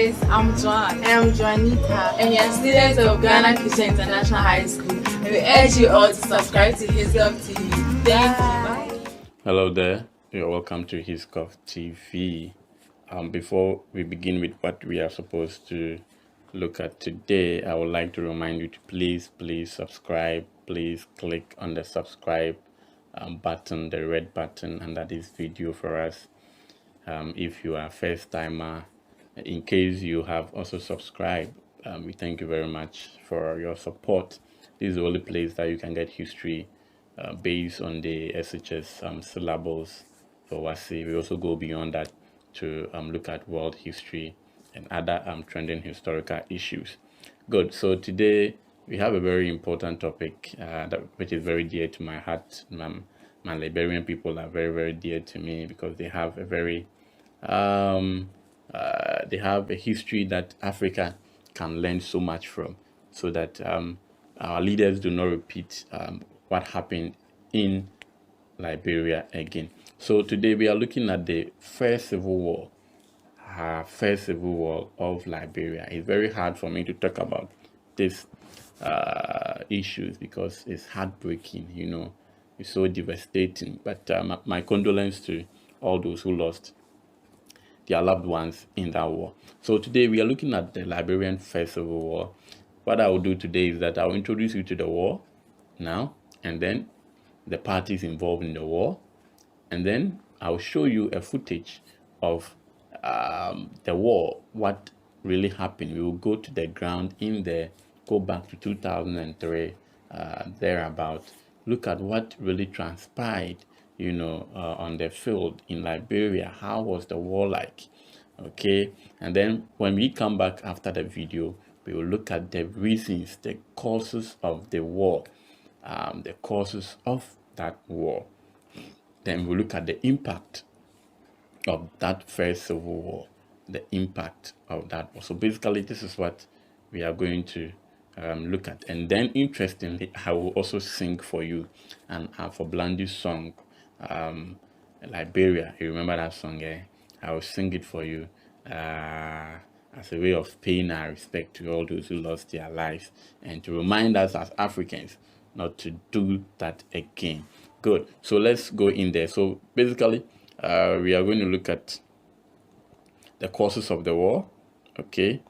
guys, I'm Joan. And I'm Joanita. And we are students of Ghana Christian International High School. And we urge you all to subscribe to HisGov TV. Thank you. Bye. Hello there. You're welcome to HisGov TV. Before we begin with what we are supposed to look at today, I would like to remind you to please subscribe. Please click on the subscribe button, the red button under this video for us. If you are a first timer, in case you have also subscribed, we thank you very much for your support. This is the only place that you can get history based on the SHS syllables for WASI. We also go beyond that to look at world history and other trending historical issues. Good. So today we have a very important topic which is very dear to my heart. My Liberian people are very dear to me because they have a very they have a history that Africa can learn so much from, so that our leaders do not repeat what happened in Liberia again. So today we are looking at the First Civil War, First Civil War of Liberia. It's very hard for me to talk about these issues because it's heartbreaking, you know. It's so devastating. But my condolence to all those who lost their loved ones in that war. So today we are looking at the Liberian First Civil War. What I will do today is that I will introduce you to the war now, and then the parties involved in the war, and then I'll show you a footage of the war, what really happened. We will go to the ground in there, go back to 2003, thereabout, look at what really transpired, you know, on the field in Liberia. How was the war like? Okay, and then when we come back after the video, we will look at the reasons, the causes of the war, the causes of that war. Then we'll look at the impact of that First Civil War, the impact of that war. So basically, this is what we are going to look at. And then, interestingly, I will also sing for you and for Blandy's song, Liberia. You remember that song? Eh? I will sing it for you as a way of paying our respect to all those who lost their lives, and to remind us as Africans not to do that again. Good. So let's go in there. So basically, we are going to look at the causes of the war. Okay.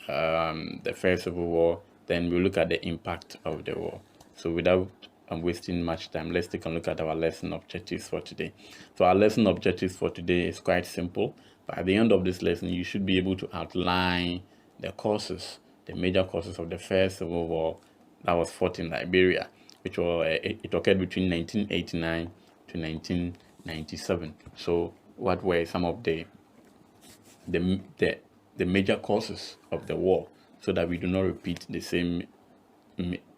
The First Civil War. Then we'll look at the impact of the war. So without wasting much time, let's take a look at our lesson objectives for today. So our lesson objectives for today is quite simple. By the end of this lesson, you should be able to outline the causes, the major causes of the First Civil War that was fought in Liberia, which was, it occurred between 1989 to 1997. So what were some of the major causes of the war, so that we do not repeat the same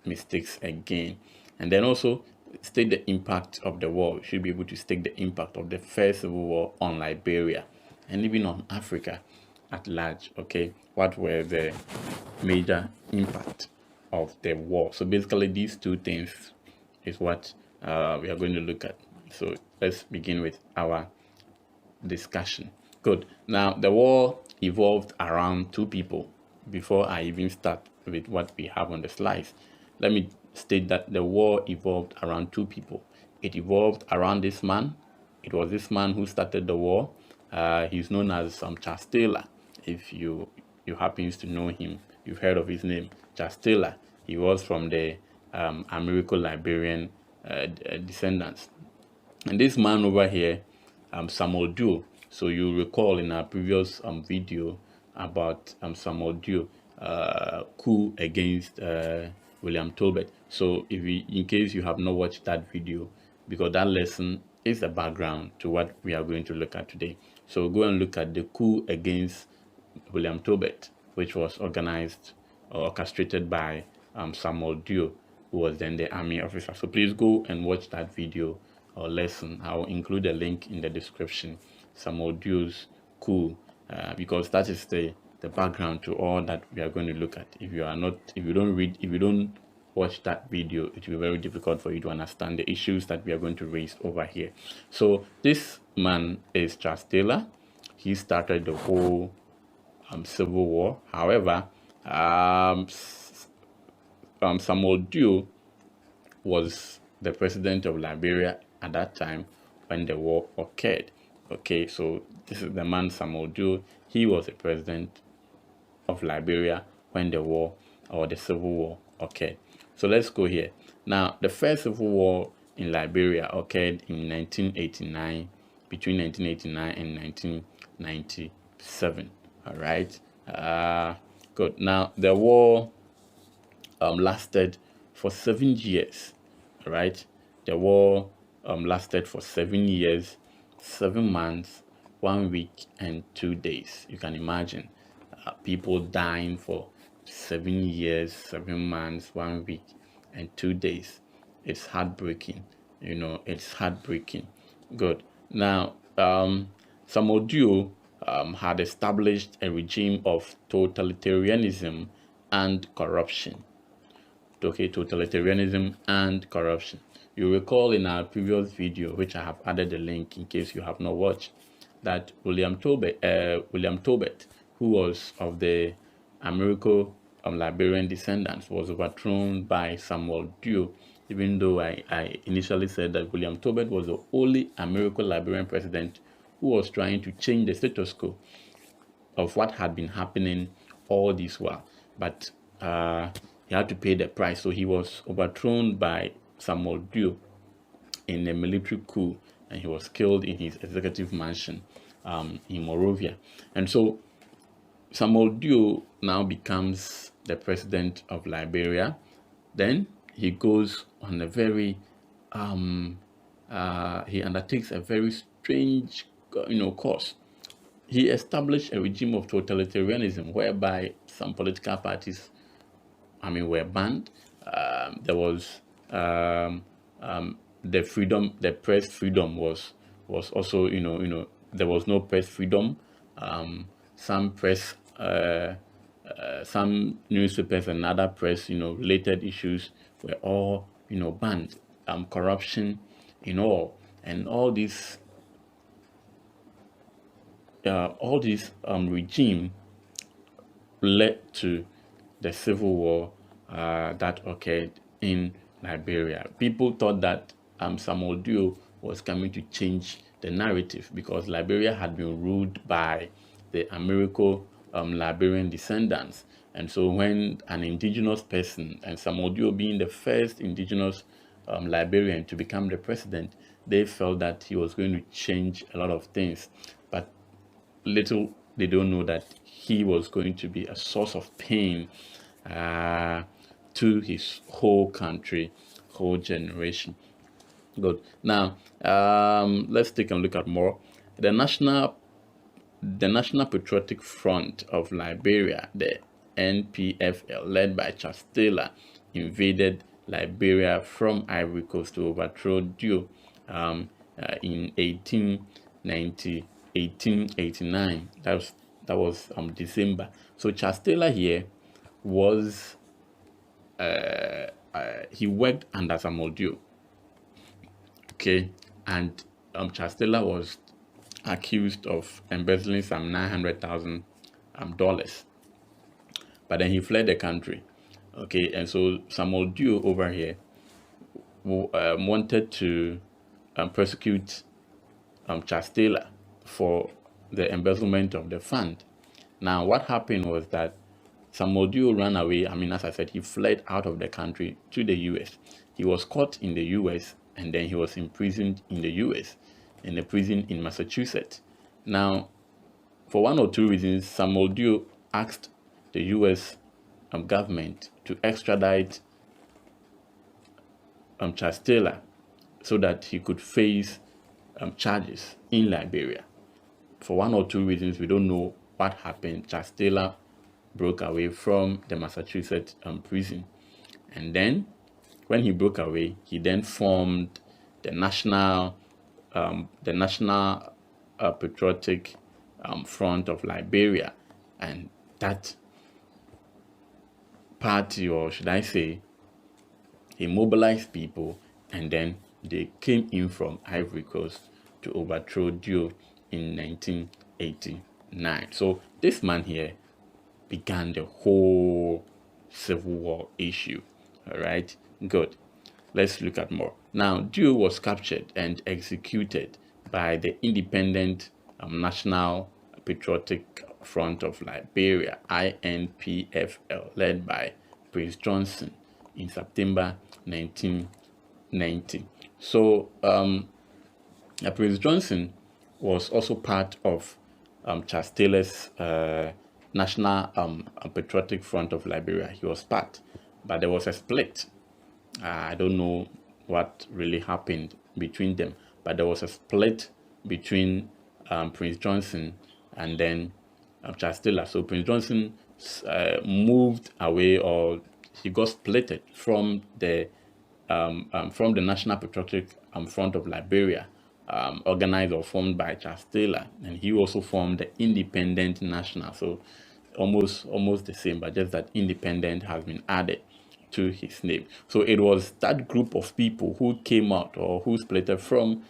mistakes again? And then also state the impact of the war. We should be able to state the impact of the First Civil War on Liberia and even on Africa at large. Okay, what were the major impact of the war? So basically, these two things is what we are going to look at. So let's begin with our discussion. Good. Now, the war evolved around two people. Before I even start with what we have on the slides, let me state that the war evolved around two people. It evolved around this man. It was this man who started the war. He's known as Charles Taylor. If you happens to know him, you've heard of his name, Charles Taylor. He was from the Liberian descendants. And this man over here, Samuel Doe. So you recall in our previous video about Samuel Doe coup against William Tolbert. So in case you have not watched that video, because that lesson is the background to what we are going to look at today. So go and look at the coup against William Tolbert, which was organized or orchestrated by Samuel Doe, who was then the army officer. So please go and watch that video or lesson. I will include a link in the description. Samuel Doe's coup, because that is the background to all that we are going to look at. If you don't watch that video, it will be very difficult for you to understand the issues that we are going to raise over here. So this man is Charles Taylor. He started the whole civil war. However, Samuel Doe was the president of Liberia at that time when the war occurred. Okay, so this is the man Samuel Doe. He was the president of Liberia when the war or the civil war occurred. So let's go here. Now, the first civil war in Liberia occurred in 1989, between 1989 and 1997. All right. Good. Now, the war lasted for 7 years. All right. The war lasted for 7 years, 7 months, 1 week, and 2 days. You can imagine people dying for 7 years, 7 months, 1 week, and 2 days. It's heartbreaking. You know, it's heartbreaking. Good. Now, Samuel Doe had established a regime of totalitarianism and corruption. Okay, totalitarianism and corruption. You recall in our previous video, which I have added the link in case you have not watched, that William Tobet, who was of the American Liberian descendants, was overthrown by Samuel Doe, even though I initially said that William Tobet was the only American Liberian president who was trying to change the status quo of what had been happening all this while. But he had to pay the price. So he was overthrown by Samuel Doe in a military coup, and he was killed in his executive mansion in Monrovia. And so Samuel Doe now becomes the president of Liberia. Then he goes on a very he undertakes a very strange course. He established a regime of totalitarianism whereby some political parties were banned. There was the press freedom was also there was no press freedom. Some press some newspapers and other press related issues were all banned. Corruption and all these regime led to the civil war that occurred in Liberia. People thought that Samuel Doe was coming to change the narrative because Liberia had been ruled by the American Liberian descendants. And so when an indigenous person, and Samuel Doe being the first indigenous Liberian to become the president, they felt that he was going to change a lot of things. But little they don't know that he was going to be a source of pain to his whole country, whole generation. Good. Now, let's take a look at more. The National Patriotic Front of Liberia, the NPFL, led by Charles Taylor, invaded Liberia from Ivory Coast to overthrow Doe in 1889. That was December. So Charles Taylor here was he worked under Samuel Doe. Okay, and Charles Taylor was accused of embezzling some $900,000, but then he fled the country. Okay, and so Samuel Doe over here wanted to prosecute Charles Taylor for the embezzlement of the fund. Now, what happened was that Samuel Doe ran away. As I said, he fled out of the country to the U.S. He was caught in the U.S. and then he was imprisoned in the U.S. in a prison in Massachusetts. Now, for one or two reasons, Samuel Doe asked the U.S. government to extradite Charles Taylor so that he could face charges in Liberia. For one or two reasons, we don't know what happened. Charles Taylor broke away from the Massachusetts prison, and then when he broke away, he then formed the National Patriotic Front of Liberia, and that party, or should I say, he mobilized people, and then they came in from Ivory Coast to overthrow Doe in 1980. 1909. So this man here began the whole Civil War issue. All right, good. Let's look at more. Now, Doe was captured and executed by the Independent National Patriotic Front of Liberia, INPFL, led by Prince Johnson in September 1990. So, Prince Johnson was also part of Charles Taylor's National Patriotic Front of Liberia. He was part, but there was a split. I don't know what really happened between them, but there was a split between Prince Johnson and then Charles Taylor. So Prince Johnson moved away, or he got splitted from the National Patriotic Front of Liberia, organized or formed by Charles Taylor, and he also formed the Independent National. So almost the same, but just that independent has been added to his name. So it was that group of people who came out, or who splitted from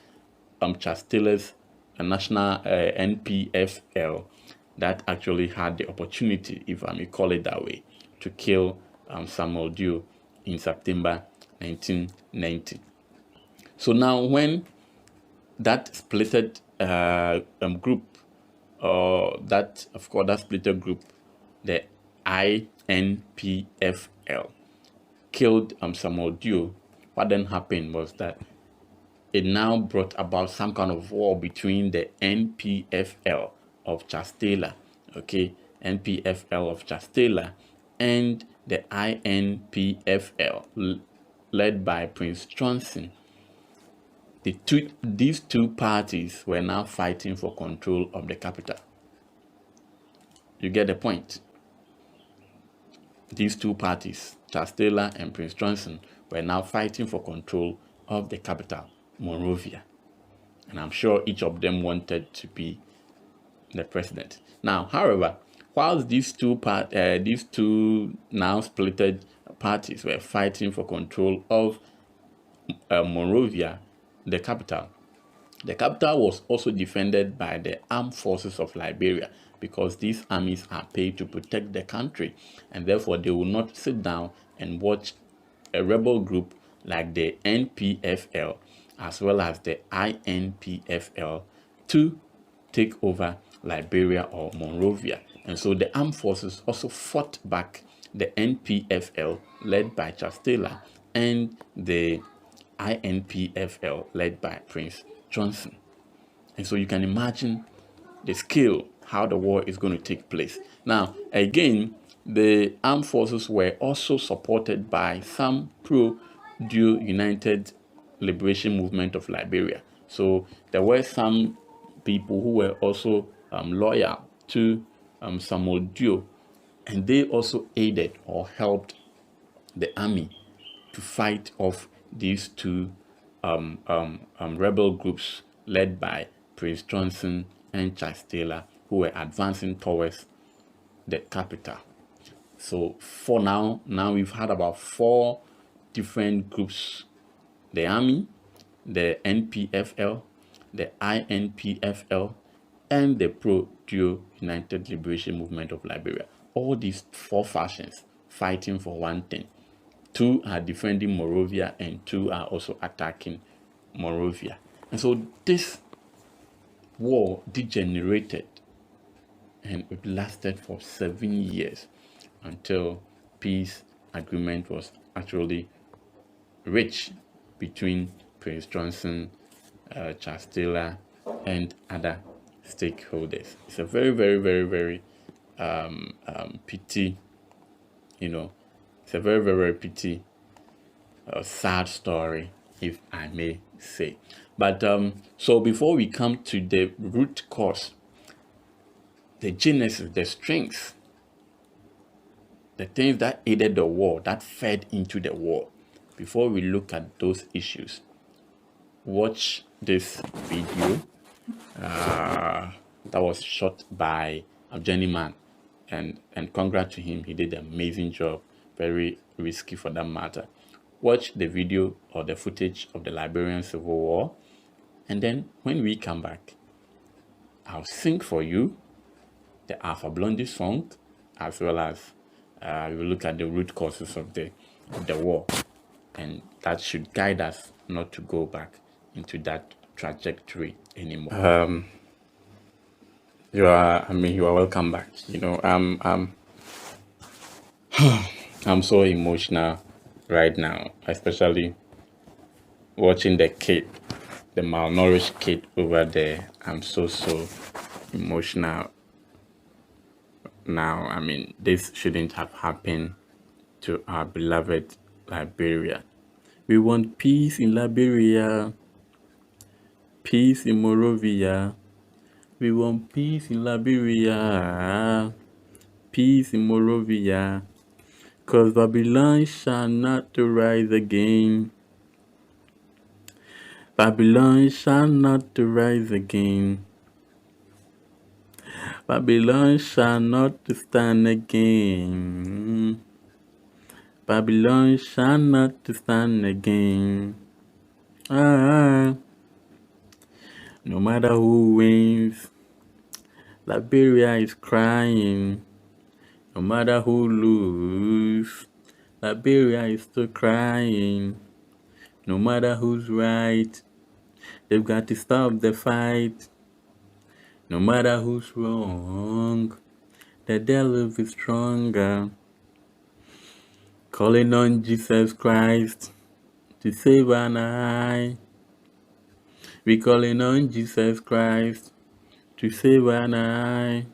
Charles Taylor's National NPFL, that actually had the opportunity, if I may call it that way, to kill Samuel Doe in September 1990. So now, when that splitted group, that splitted group, the INPFL, killed Samuel Doe, what then happened was that it now brought about some kind of war between the NPFL of Charles Taylor, NPFL of Charles Taylor, and the INPFL led by Prince Johnson. These two parties were now fighting for control of the capital. You get the point? These two parties, Charles Taylor and Prince Johnson, were now fighting for control of the capital, Monrovia. And I'm sure each of them wanted to be the president. Now, however, whilst these two now splitted parties were fighting for control of Monrovia, the capital was also defended by the Armed Forces of Liberia, because these armies are paid to protect the country, and therefore they will not sit down and watch a rebel group like the NPFL as well as the INPFL to take over Liberia or Monrovia. And so the armed forces also fought back the NPFL led by Charles Taylor and the INPFL led by Prince Johnson. And so you can imagine the scale, how the war is going to take place. Now, again, the armed forces were also supported by some pro-Doe United Liberation Movement of Liberia. So there were some people who were also loyal to Samuel Doe, and they also aided or helped the army to fight off these two rebel groups led by Prince Johnson and Charles Taylor, who were advancing towards the capital. So for now we've had about 4 different groups: the army, the NPFL, the INPFL, and the pro-Doe United Liberation Movement of Liberia. All these 4 factions fighting for one thing. 2 are defending Monrovia and 2 are also attacking Monrovia. And so this war degenerated, and it lasted for 7 years until peace agreement was actually reached between Prince Johnson, Charles Taylor, and other stakeholders. It's a very, very, very, very pity, it's a very, very, very pity, sad story, if I may say. But so before we come to the root cause, the genesis, the strengths, the things that aided the war, that fed into the war, before we look at those issues, watch this video that was shot by a journeyman, and congrats to him. He did an amazing job, very risky for that matter. Watch the video or the footage of the Liberian Civil War, and then when we come back, I'll sing for you, the Alpha Blondy song, as well as we look at the root causes of the war, and that should guide us not to go back into that trajectory anymore. You are welcome back. I'm so emotional right now, especially watching the kid, the malnourished kid over there. I'm so emotional now. This shouldn't have happened to our beloved Liberia. We want peace in Liberia, peace in Monrovia. We want peace in Liberia, peace in Monrovia, 'cause Babylon shall not rise again. Babylon shall not rise again. Babylon shall not stand again. Babylon shall not stand again. No matter who wins, Liberia is crying. No matter who loses, Liberia is still crying. No matter who's right, they've got to stop the fight. No matter who's wrong, the devil is stronger. Calling on Jesus Christ to save an eye. We calling on Jesus Christ to save an eye.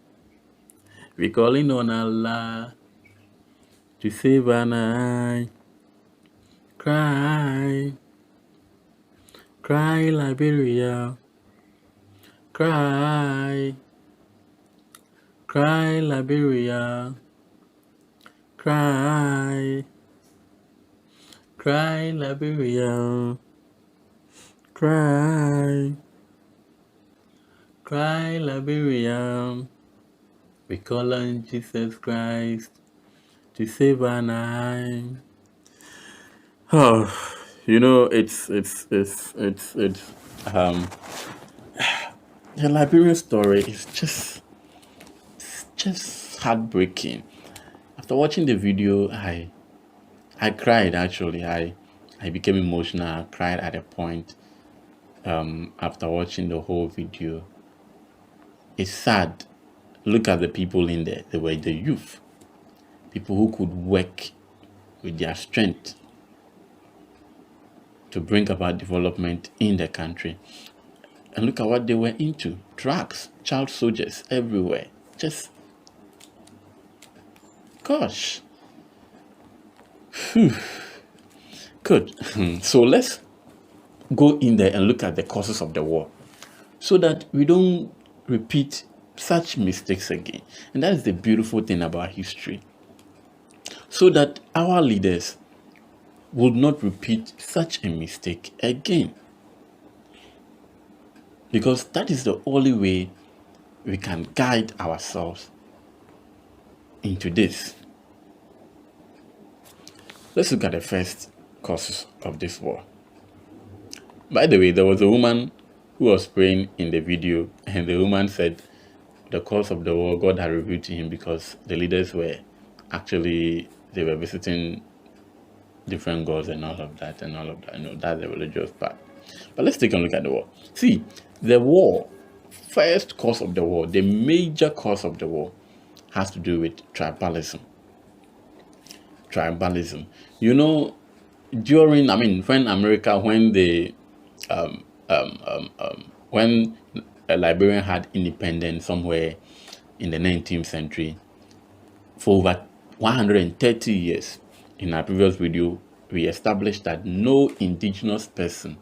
We calling on Allah to save an eye. Cry, cry Liberia. Cry, cry Liberia. Cry, cry Liberia. Cry, cry Liberia. We call on Jesus Christ to save an eye. The Liberian story is just heartbreaking. After watching the video, I cried. Actually, I became emotional. I cried at a point after watching the whole video. It's sad. Look at the people in there. They were the youth, people who could work with their strength to bring about development in the country. And look at what they were into. Drugs, child soldiers everywhere. Just, gosh. Good. So let's go in there and look at the causes of the war so that we don't repeat such mistakes again. And that is the beautiful thing about history. So that our leaders would not repeat such a mistake again. Because that is the only way we can guide ourselves into this. Let's look at the first causes of this war. By the way, there was a woman who was praying in the video, and the woman said the cause of the war God had revealed to him because the leaders were actually, they were visiting different gods and all of that. That's the religious part. But let's take a look at the war. See, the war, first cause of the war, the major cause of the war has to do with tribalism. Tribalism. When America, when Liberia had independence somewhere in the 19th century, for over 130 years, in our previous video, we established that no indigenous person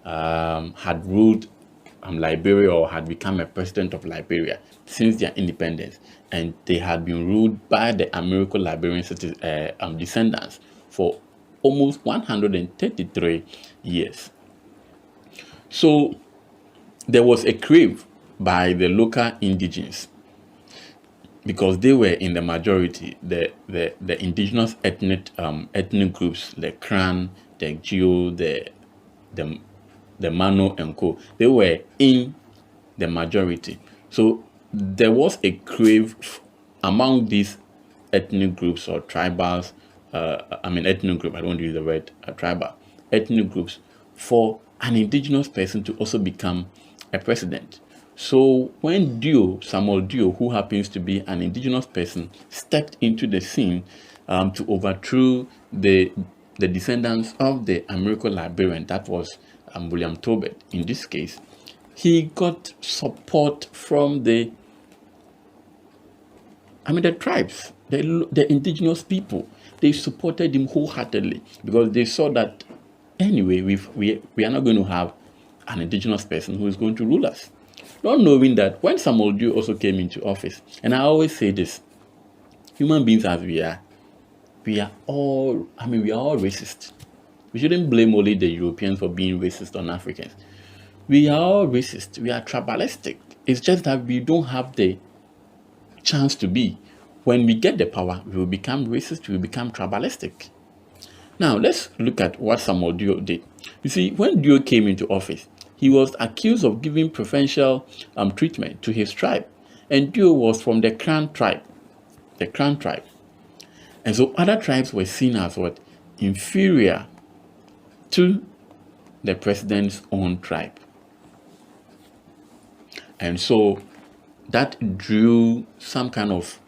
had ruled Liberia or had become a president of Liberia since their independence, and they had been ruled by the American Liberian descendants for almost 133 years. So there was a crave by the local indigenes, because they were in the majority, the indigenous ethnic groups, the Kran, the Geo, the Mano and Co. They were in the majority. So there was a crave among these ethnic groups or tribals, ethnic group, I don't use the word tribal, ethnic groups, for an indigenous person to also become a president. So when Samuel Doe, who happens to be an indigenous person, stepped into the scene to overthrow the descendants of the American Liberian, that was William Tobet in this case, he got support from the tribes, the indigenous people. They supported him wholeheartedly because they saw that anyway, we are not going to have an indigenous person who is going to rule us. Not knowing that when Samuel Doe also came into office, and I always say this, human beings as we are all racist. We shouldn't blame only the Europeans for being racist on Africans. We are all racist. We are tribalistic. It's just that we don't have the chance to be. When we get the power, we will become racist, we will become tribalistic. Now, let's look at what Samuel Doe did. You see, when Doe came into office, he was accused of giving preferential treatment to his tribe. And Doe was from the Kran tribe. The Kran tribe. And so other tribes were seen as what? Inferior to the president's own tribe. And so that drew some kind of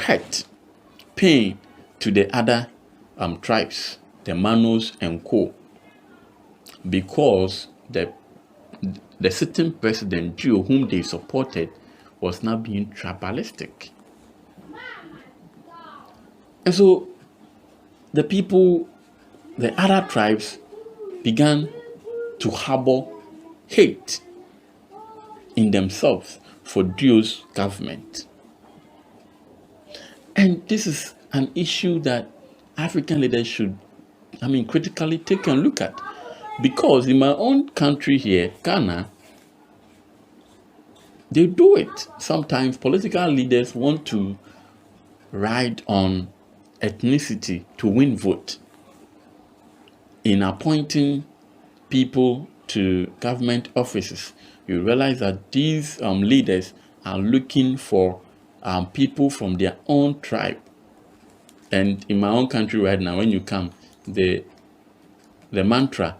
hurt, pain to the other tribes, the Manos and Co. Because the sitting president, Doe, whom they supported, was now being tribalistic. And so the people, the other tribes, began to harbor hate in themselves for Doe's government. And this is an issue that African leaders should, critically take a look at. Because in my own country here, Ghana, they do it. Sometimes political leaders want to ride on ethnicity to win vote. In appointing people to government offices, you realize that these leaders are looking for people from their own tribe. And in my own country right now, when you come, the mantra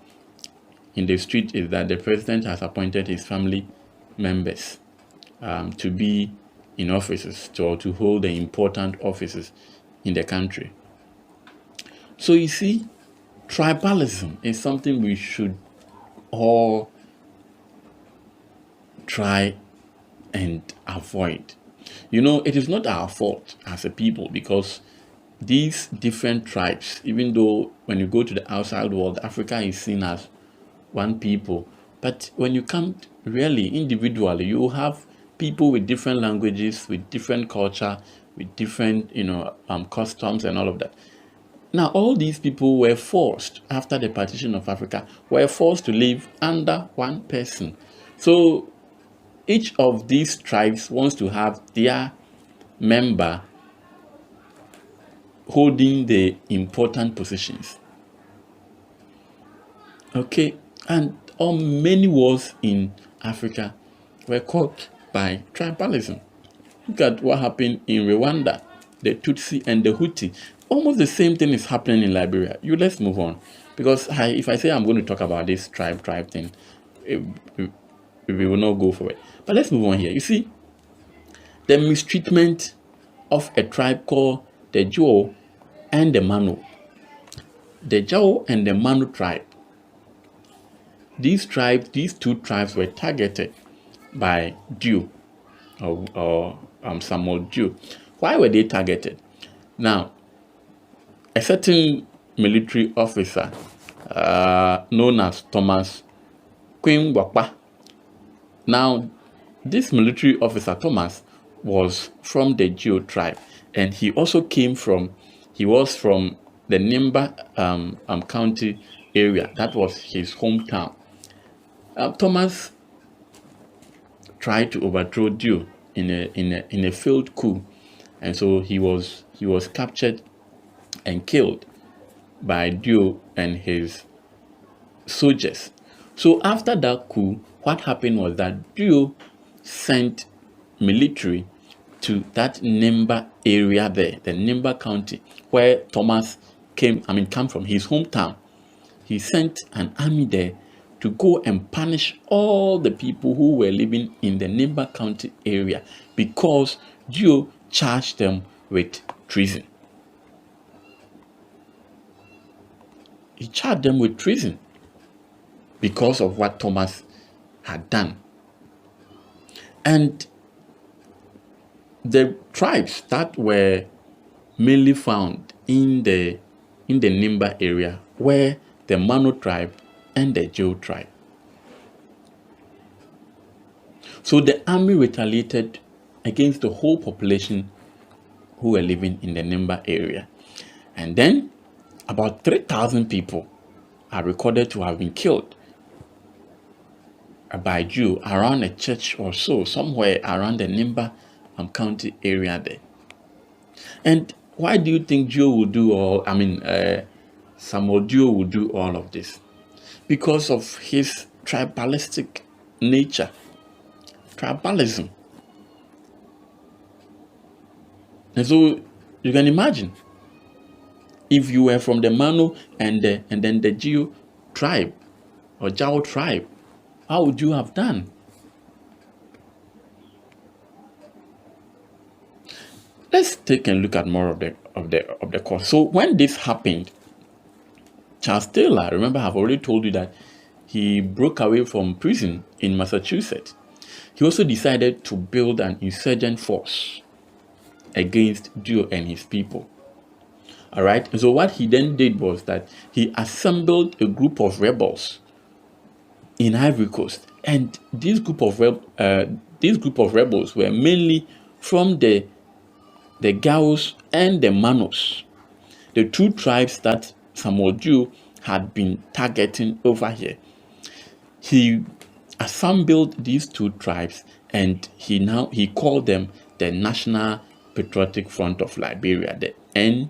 in the street is that the president has appointed his family members to be in offices or to hold the important offices in the country. So you see, tribalism is something we should all try and avoid. It is not our fault as a people, because these different tribes, even though when you go to the outside world, Africa is seen as one people, but when you come really individually, you have people with different languages, with different culture, with different customs and all of that. Now, all these people were forced, after the partition of Africa, were forced to live under one person. So each of these tribes wants to have their member holding the important positions. Okay, and many wars in Africa were caused by tribalism. Look at what happened in Rwanda, the Tutsi and the Hutu. Almost the same thing is happening in Liberia. Let's move on, because if I say I'm going to talk about this tribe thing, we will not go for it. But let's move on here. You see, the mistreatment of a tribe called the Jaw and the Mano. The Jaw and the Mano tribe. These two tribes were targeted by Doe or Samuel Doe. Why were they targeted? Now, a certain military officer known as Thomas Queen-Wakpa. Now, this military officer, Thomas, was from the Jaw tribe, and he was from the Nimba County area. That was his hometown. Thomas tried to overthrow Doe in a failed coup, and so he was captured and killed. by Doe and his soldiers. So after that coup, what happened was that Doe sent military to that Nimba area there, the Nimba County, where Thomas come from, his hometown. He sent an army there to go and punish all the people who were living in the Nimba County area because Doe charged them with treason. He charged them with treason because of what Thomas had done. And the tribes that were mainly found in the Nimba area were the Mano tribe and the Joe tribe. So the army retaliated against the whole population who were living in the Nimba area. And then about 3,000 people are recorded to have been killed by Jew around a church or so, somewhere around the Nimba County area there. And why do you think Joe would do Samuel Doe would do all of this? Because of his tribalistic nature, tribalism. And so you can imagine if you were from the Mano and then the Geo tribe or Jao tribe, how would you have done? Let's take a look at more of the course. So when this happened, Charles Taylor, remember I've already told you that he broke away from prison in Massachusetts. He also decided to build an insurgent force against Doe and his people. All right. And so what he then did was that he assembled a group of rebels in Ivory Coast, and this group of rebels were mainly from the Gaos and the Manos, the two tribes that Samuel Doe had been targeting over here. He assembled these two tribes, and he called them the National Patriotic Front of Liberia, the NPFL.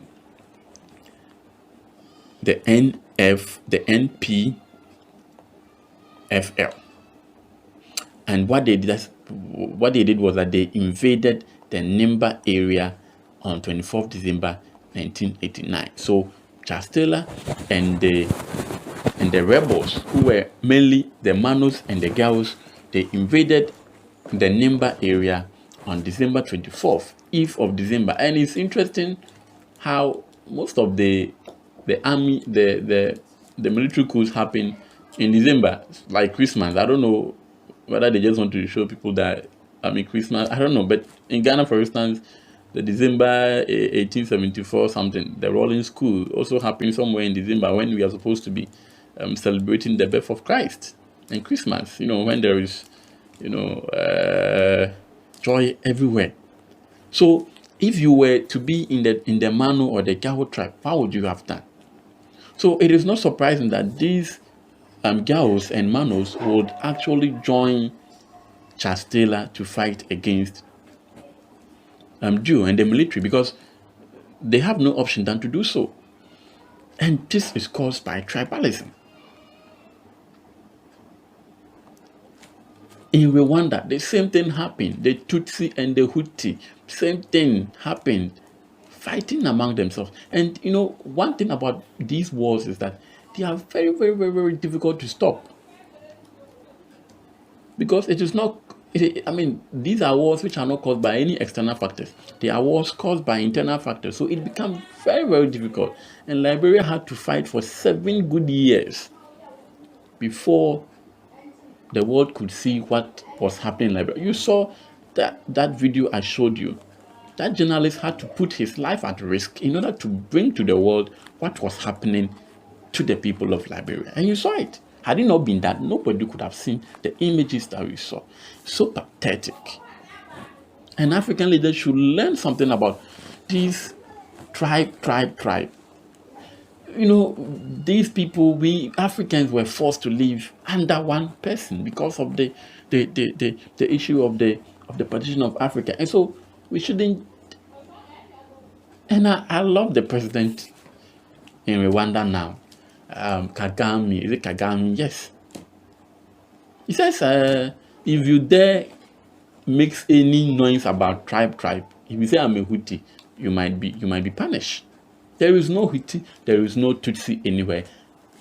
And what they did was that they invaded the Nimba area on 24th December 1989. So Charles Taylor and the rebels, who were mainly the Manos and the Gaos, they invaded the Nimba area on December 24th, eve of December. And it's interesting how most of the army, the military coups happen in December, like Christmas. I don't know whether they just want to show people that Christmas. I don't know, but in Ghana, for instance, the December 1874 something, the Rolling School also happened somewhere in December when we are supposed to be celebrating the birth of Christ. And Christmas, when there is, joy everywhere. So if you were to be in the Mano or the Gao tribe, how would you have done? So it is not surprising that these Gaos and Manos would actually join Charles Taylor to fight against Doe and the military, because they have no option than to do so. And this is caused by tribalism. In Rwanda, the same thing happened. The Tutsi and the Hutu, same thing happened, fighting among themselves. And one thing about these wars is that they are very, very, very, very difficult to stop. Because it is not, these are wars which are not caused by any external factors. They are wars caused by internal factors. So it becomes very, very difficult. And Liberia had to fight for 7 good years before the world could see what was happening in Liberia. You saw that video I showed you. That journalist had to put his life at risk in order to bring to the world what was happening to the people of Liberia. And you saw it. Had it not been that, nobody could have seen the images that we saw. So pathetic. And African leaders should learn something about these tribe. These people, we Africans were forced to live under one person because of the issue of the partition of Africa. And so we shouldn't. And I love the president in Rwanda now. Kagame, is it Kagame? Yes. He says, if you dare makes any noise about tribe, if you say I'm a Hutu, you might be punished. There is no Hutu, there is no Tutsi anywhere.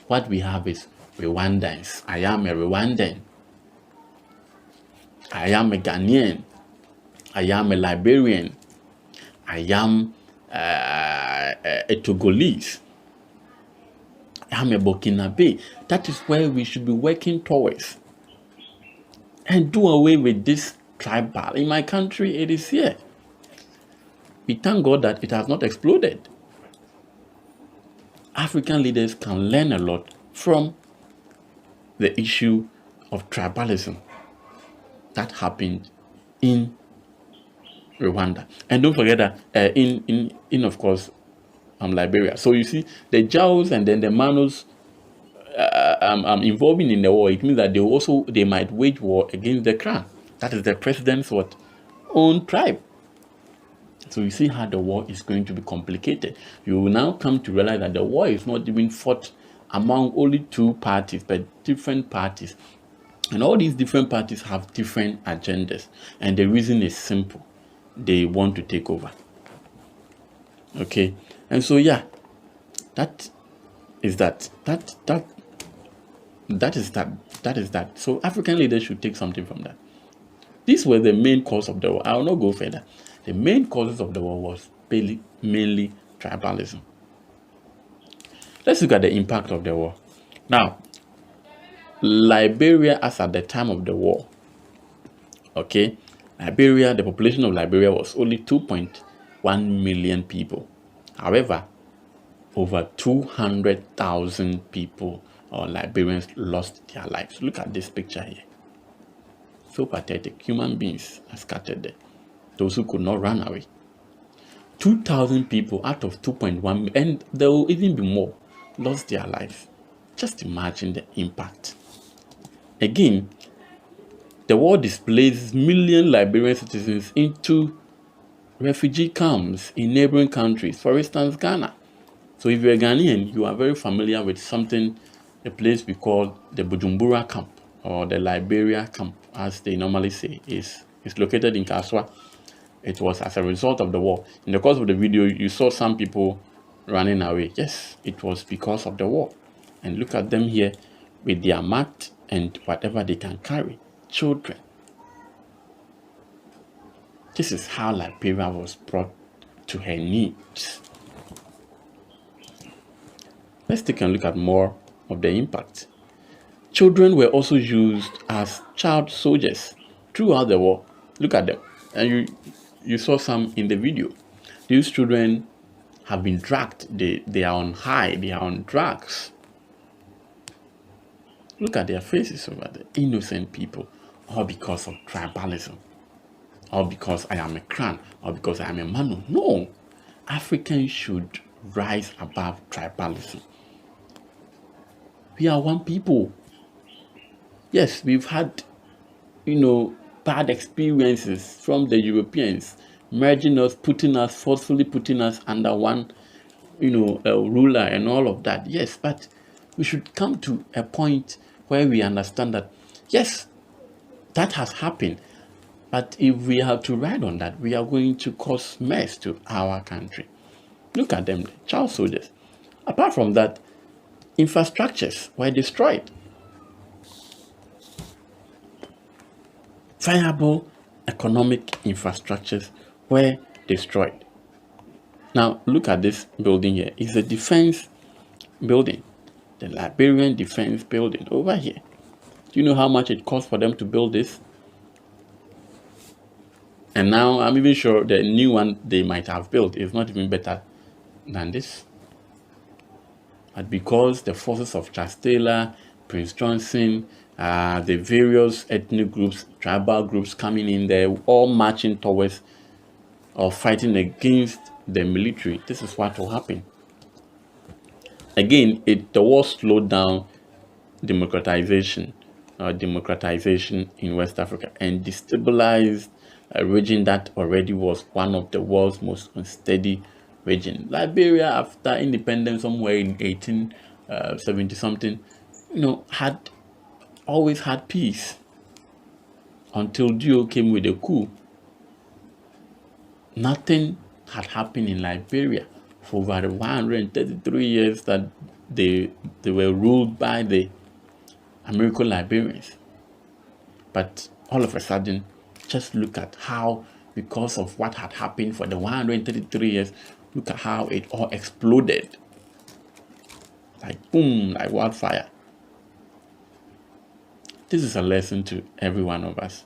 What we have is Rwandans. I am a Rwandan. I am a Ghanaian. I am a Liberian. I am a Togolese. I am a Burkinabe. That is where we should be working towards. And do away with this tribal. In my country, it is here. We thank God that it has not exploded. African leaders can learn a lot from the issue of tribalism that happened in Rwanda. And don't forget that in of course, Liberia. So you see, the Jaos and then the Manos involving in the war, it means that they might wage war against the Crown. That is the president's own tribe. So you see how the war is going to be complicated. You will now come to realize that the war is not even fought among only two parties, but different parties. And all these different parties have different agendas. And the reason is simple. They want to take over. Okay? And so, yeah, that is that. That is that. So African leaders should take something from that. These were the main cause of the war. I will not go further. The main causes of the war was mainly tribalism. Let's look at the impact of the war. Now, Liberia, as at the time of the war, okay, Liberia, the population of Liberia was only 2.1 million people. However, over 200,000 people or Liberians lost their lives. Look at this picture here. So pathetic. Human beings are scattered there. Those who could not run away. 2,000 people out of 2.1 million, and there will even be more, lost their lives. Just imagine the impact. Again, the war displaced million Liberian citizens into refugee camps in neighboring countries, for instance, Ghana. So if you're a Ghanaian, you are very familiar with a place we call the Bujumbura camp, or the Liberia camp, as they normally say, is located in Kaswa. It was as a result of the war. In the course of the video, you saw some people running away. Yes, it was because of the war. And look at them here with their mat and whatever they can carry. Children. This is how Liberia was brought to her knees. Let's take a look at more of the impact. Children were also used as child soldiers throughout the war. Look at them. And you saw some in the video. These children have been dragged. They are on high. They are on drugs. Look at their faces over there. Innocent people. All because of tribalism. All because I am a Kran. Or because I am a Manu. No. Africans should rise above tribalism. We are one people. Yes, we've had, bad experiences from the Europeans, merging us, forcefully putting us under one, ruler and all of that. Yes, but we should come to a point where we understand that, yes, that has happened. But if we have to ride on that, we are going to cause mess to our country. Look at them, child soldiers. Apart from that, infrastructures were destroyed. Viable economic infrastructures were destroyed. Now, look at this building here. It's a defense building. The Liberian Defense Building over here. Do you know how much it cost for them to build this? And now I'm even sure the new one they might have built is not even better than this. But because the forces of Charles Taylor, Prince Johnson, the various ethnic groups, tribal groups coming in there, all marching towards or fighting against the military, this is what will happen. Again, the war slowed down democratization in West Africa and destabilized a region that already was one of the world's most unsteady region. Liberia, after independence somewhere in 1870 something, had always had peace until Doe came with a coup. Nothing had happened in Liberia for over 133 years that they were ruled by the American Liberians. But all of a sudden, just look at how, because of what had happened for the 133 years, look at how it all exploded. Like boom, like wildfire. This is a lesson to every one of us.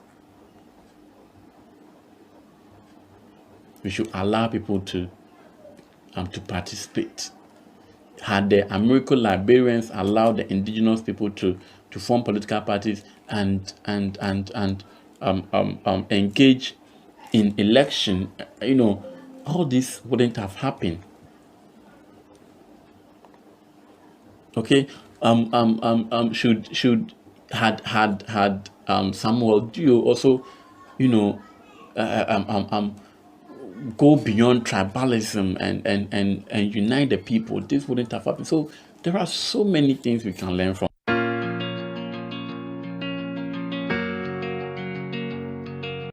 We should allow people to participate. Had the American Liberians allowed the indigenous people to form political parties and engage in election, all this wouldn't have happened. Okay, had Samuel Doe also, go beyond tribalism and unite the people, this wouldn't have happened. So there are so many things we can learn from